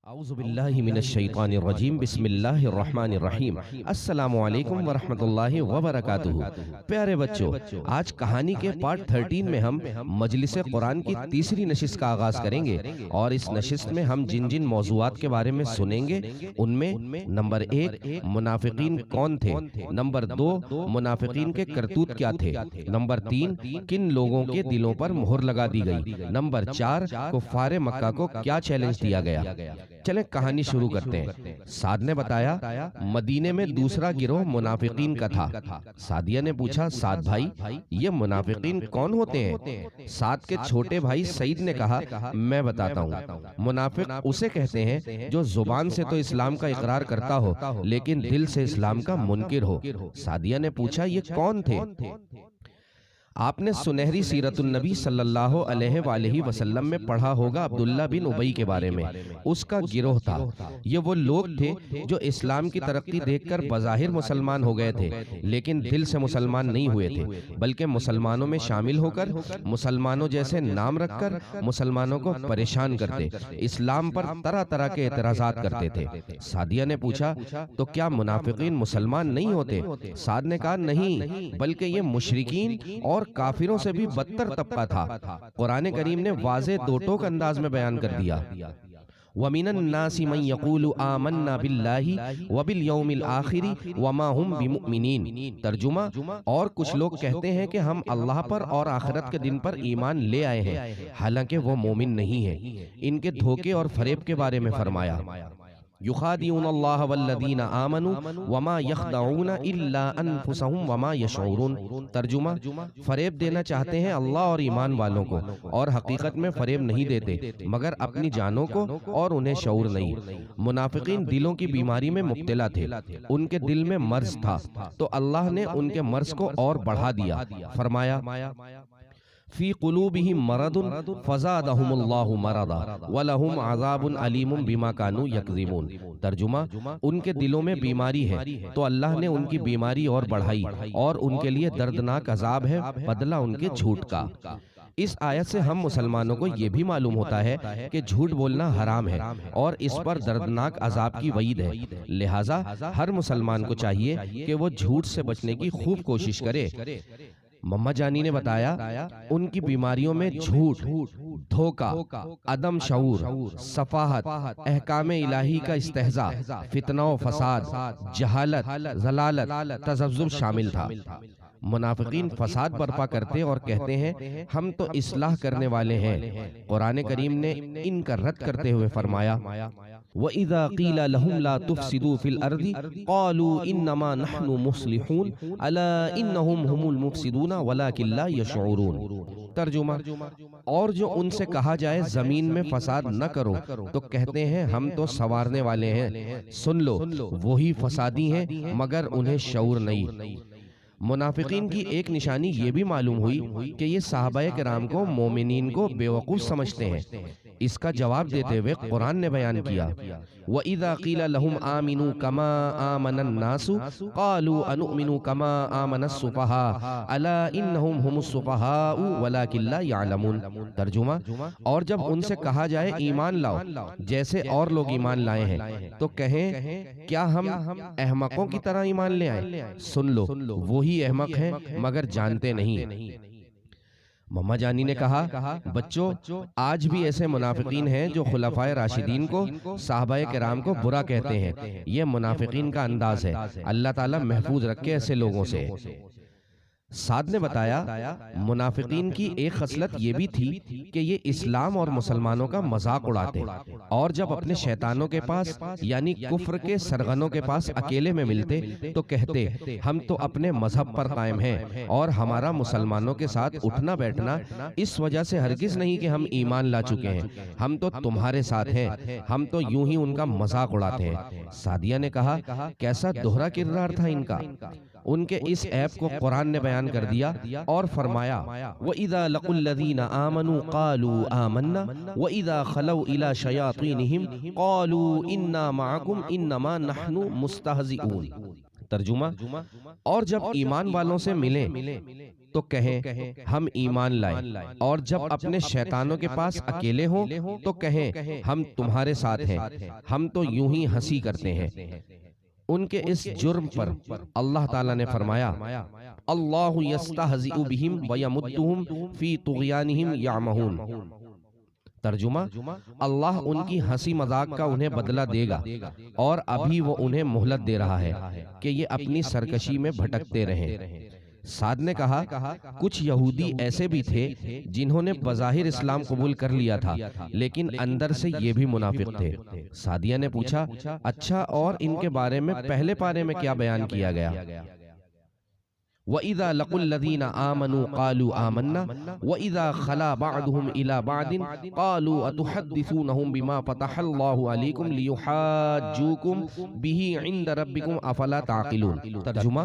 اعوذ باللہ من الشیطان الرجیم بسم اللہ الرحمن الرحیم السلام علیکم ورحمۃ اللہ وبرکاتہ۔ پیارے بچوں، آج کہانی کے پارٹ 13 میں ہم مجلس قرآن کی تیسری نشست کا آغاز کریں گے، اور اس نشست میں ہم جن جن موضوعات کے بارے میں سنیں گے ان میں نمبر 1 منافقین کون تھے، نمبر 2 منافقین کے کرتوت کیا تھے، نمبر 3 کن لوگوں کے دلوں پر مہر لگا دی گئی، نمبر 4 کفار مکہ کو کیا چیلنج دیا گیا۔ چلیں کہانی شروع کرتے ہیں۔ سعد نے بتایا مدینے میں دوسرا گروہ منافقین کا تھا۔ سعدیہ نے پوچھا سعد بھائی یہ منافقین کون ہوتے ہیں؟ سعد کے چھوٹے بھائی سعید نے کہا میں بتاتا ہوں، منافق اسے کہتے ہیں جو زبان سے تو اسلام کا اقرار کرتا ہو لیکن دل سے اسلام کا منکر ہو۔ سعدیہ نے پوچھا یہ کون تھے؟ آپ نے سنہری سیرت النبی صلی اللہ علیہ وآلہ وسلم میں پڑھا ہوگا عبداللہ بن ابی کے بارے میں۔ اس کا گروہ تھا۔ یہ وہ لوگ تھے جو اسلام کی ترقی دیکھ کر بظاہر مسلمان ہو گئے تھے لیکن دل سے مسلمان نہیں ہوئے تھے، بلکہ مسلمانوں میں شامل ہو کر مسلمانوں جیسے نام رکھ کر مسلمانوں کو پریشان کرتے، اسلام پر طرح طرح کے اعتراضات کرتے تھے۔ سعدیہ نے پوچھا تو کیا منافقین مسلمان نہیں ہوتے؟ سعد نے کہا نہیں، بلکہ یہ مشرکین اور کافروں سے بھی بدتر طبقہ تھا۔ قرآن کریم نے واضح دو ٹوک انداز میں بیان کر دیا، وَمِنَ النَّاسِ مَن يَقُولُ آمَنَّا بِاللَّهِ وَبِالْيَوْمِ الْآخِرِ وَمَا هُمْ بِمُؤْمِنِينَ۔ ترجمہ، اور کچھ لوگ کہتے ہیں کہ ہم اللہ پر اور آخرت کے دن پر ایمان لے آئے ہیں، حالانکہ وہ مومن نہیں ہیں۔ ان کے دھوکے اور فریب کے بارے میں فرمایا، یخادعون اللہ والذین آمنوا وما یخدعون الا انفسهم وما یشعرون۔ ترجمہ، فریب دینا چاہتے ہیں اللہ اور ایمان والوں کو، اور حقیقت میں فریب نہیں دیتے مگر اپنی جانوں کو، اور انہیں شعور نہیں۔ منافقین دلوں کی بیماری میں مبتلا تھے، ان کے دل میں مرض تھا، تو اللہ نے ان کے مرض کو اور بڑھا دیا۔ فرمایا فی قلوبہم مرض فزادہم اللہ مرضا ولہم عذاب علیم بما کانوا یکذبون۔ ترجمہ، ان کے دلوں میں بیماری ہے تو اللہ نے ان کی بیماری اور بڑھائی، اور ان کے لیے دردناک عذاب ہے بدلہ ان کے جھوٹ کا۔ اس آیت سے ہم مسلمانوں کو یہ بھی معلوم ہوتا ہے کہ جھوٹ بولنا حرام ہے اور اس پر دردناک عذاب کی وعید ہے، لہٰذا ہر مسلمان کو چاہیے کہ وہ جھوٹ سے بچنے کی خوب کوشش کرے۔ مما جانی نے بتایا ان کی بیماریوں میں جھوٹ، دھوکہ، عدم شعور، سفاہت، احکام الہی کا استہزاء، فتنہ و فساد، جہالت، ضلالت، تذبذب شامل تھا۔ منافقین فساد برپا کرتے اور کہتے ہیں ہم تو اصلاح کرنے والے ہیں۔ قرآن کریم نے ان کا رد کرتے ہوئے فرمایا وَإِذَا قِيلَ لَهُمْ لَا تُفْسِدُوا فِي الْأَرْضِ قَالُوا إِنَّمَا نَحْنُ مُصْلِحُونَ أَلَا إِنَّهُمْ هُمُ الْمُفْسِدُونَ وَلَكِنْ لَا يَشْعُرُونَ۔ ترجمہ، اور جو ان سے کہا جائے زمین میں فساد نہ کرو تو کہتے ہیں ہم تو سنوارنے والے ہیں، سن لو وہی فسادی ہیں مگر انہیں شعور نہیں۔ منافقین کی ایک نشانی یہ بھی معلوم ہوئی کہ یہ صحابہ کرام کو، مومنین کو بیوقوف سمجھتے ہیں۔ اس کا جواب دیتے ہوئے قرآن نے بیان کیا وَإِذَا قِيلَ لَهُمْ آمِنُوا كَمَا آمَنَ النَّاسُ قَالُوا أَنُؤْمِنُ كَمَا آمَنَ السُّفَهَاءُ أَلَا إِنَّهُمْ هُمُ السُّفَهَاءُ وَلَكِنْ لَا يَعْلَمُونَ۔ ترجمہ، اور جب ان سے کہا جائے ایمان لاؤ جیسے اور لوگ ایمان لائے ہیں تو کہیں کیا ہم احمقوں کی طرح ایمان لے آئیں؟ سن لو وہی احمق ہیں مگر جانتے نہیں۔ مما جانی نے کہا بچوں، آج بھی ایسے منافقین ہیں جو خلفائے راشدین کو، صحابہ کرام کو برا کہتے ہیں۔ یہ منافقین کا انداز ہے، اللہ تعالیٰ محفوظ رکھے ایسے لوگوں سے۔ سعد نے بتایا منافقین کی ایک خصلت یہ بھی تھی کہ یہ اسلام اور مسلمانوں کا مذاق اڑاتے، اور جب اپنے شیطانوں کے پاس یعنی کفر کے سرغنوں کے پاس اکیلے میں ملتے تو کہتے ہم تو اپنے مذہب پر قائم ہیں، اور ہمارا مسلمانوں کے ساتھ اٹھنا بیٹھنا اس وجہ سے ہرگز نہیں کہ ہم ایمان لا چکے ہیں، ہم تو تمہارے ساتھ ہیں، ہم تو یوں ہی ان کا مذاق اڑاتے ہیں۔ سعدیہ نے کہا کیسا دوہرا کردار تھا ان کا۔ ان کے اس عیب کو قرآن نے بیان کر دیا اور فرمایا وَإِذَا لَقُوا الَّذِينَ آمَنُوا قَالُوا آمَنَّا وَإِذَا خَلَوْا إِلَى شَيَاطِينِهِمْ قَالُوا إِنَّا مَعَكُمْ إِنَّمَا نَحْنُ مُسْتَهْزِئُونَ۔ ترجمہ، اور جب ایمان والوں سے ملیں تو کہیں ہم ایمان لائے، اور جب اپنے شیطانوں کے پاس اکیلے ہوں تو کہیں ہم تمہارے ساتھ ہیں، ہم تو یوں ہی ہنسی کرتے ہیں۔ ان کے اس جرم پر اللہ تعالیٰ نے فرمایا اللہ یستہزئ بہم ویمدہم فی طغیانہم یعمہون۔ ترجمہ، اللہ ان کی ہنسی مذاق کا انہیں بدلہ دے گا، اور ابھی وہ انہیں مہلت دے رہا ہے کہ یہ اپنی سرکشی میں بھٹکتے رہیں۔ سعد نے کہا کچھ یہودی ایسے بھی تھے جنہوں نے بظاہر اسلام قبول کر لیا تھا لیکن اندر سے یہ بھی منافق تھے۔ سعدیہ نے پوچھا اچھا اور ان کے بارے میں پہلے پارے میں کیا بیان کیا گیا؟ وَإِذَا لَقُوا الَّذِينَ آمَنُوا قَالُوا آمَنَّا وَإِذَا خَلَا بَعْضُهُمْ إِلَى بَعْضٍ قَالُوا أَتُحَدِّثُونَهُم بِمَا فَتَحَ اللَّهُ عَلَيْكُمْ لِيُحَاجُّوكُم بِهِ عِندَ رَبِّكُمْ أَفَلَا تَعْقِلُونَ۔ ترجمہ،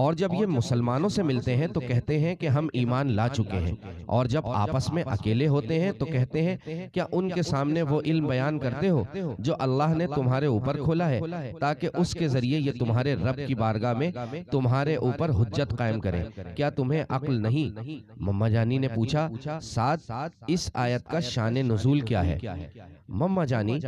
اور جب یہ مسلمانوں سے ملتے ہیں تو کہتے ہیں کہ ہم ایمان لا چکے ہیں، اور جب آپس میں اکیلے ہوتے ہیں تو کہتے ہیں کیا ان کے سامنے وہ علم بیان کرتے ہو جو اللہ نے تمہارے اوپر کھولا ہے تاکہ اس کے ذریعے یہ تمہارے رب کی بارگاہ میں تمہارے اوپر حجت قائم کریں، کیا تمہیں عقل نہیں؟ مما جانی نے پوچھا سعد اس آیت کا شان نزول کیا ہے؟ مما جانی،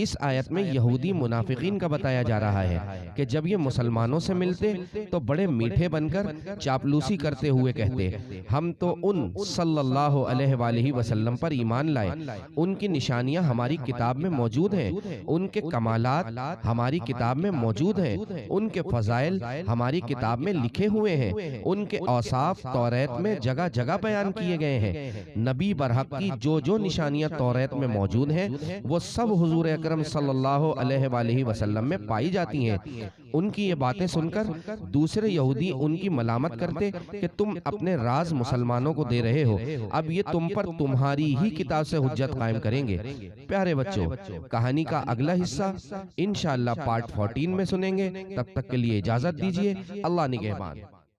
اس آیت میں یہودی منافقین کا بتایا جا رہا ہے کہ جب یہ مسلمانوں سے ملتے تو بڑے میٹھے بن کر چاپلوسی کرتے ہوئے کہتے ہم تو ان صلی اللہ علیہ وآلہ وسلم پر ایمان لائے، ان کی نشانیاں ہماری کتاب میں موجود ہیں، ان کے کمالات ہماری کتاب میں موجود ہیں، ان کے فضائل ہماری کتاب میں لکھے ہوئے ہیں، ان کے اوصاف توریت میں جگہ جگہ بیان کیے گئے ہیں، نبی برحق کی جو جو نشانیاں توریت میں موجود ہیں وہ سب حضور اکرم صلی اللہ علیہ وآلہ وسلم میں پائی جاتی ہیں۔ ان کی یہ باتیں سن کر دوسرے یہودی ان کی ملامت کرتے کہ تم اپنے راز مسلمانوں کو دے رہے ہو، اب یہ تم پر تمہاری ہی کتاب سے حجت قائم کریں گے۔ پیارے بچوں، کہانی کا اگلا حصہ انشاءاللہ پارٹ 14 میں سنیں گے، تب تک کے لیے اجازت دیجیے، اللہ نگہبان۔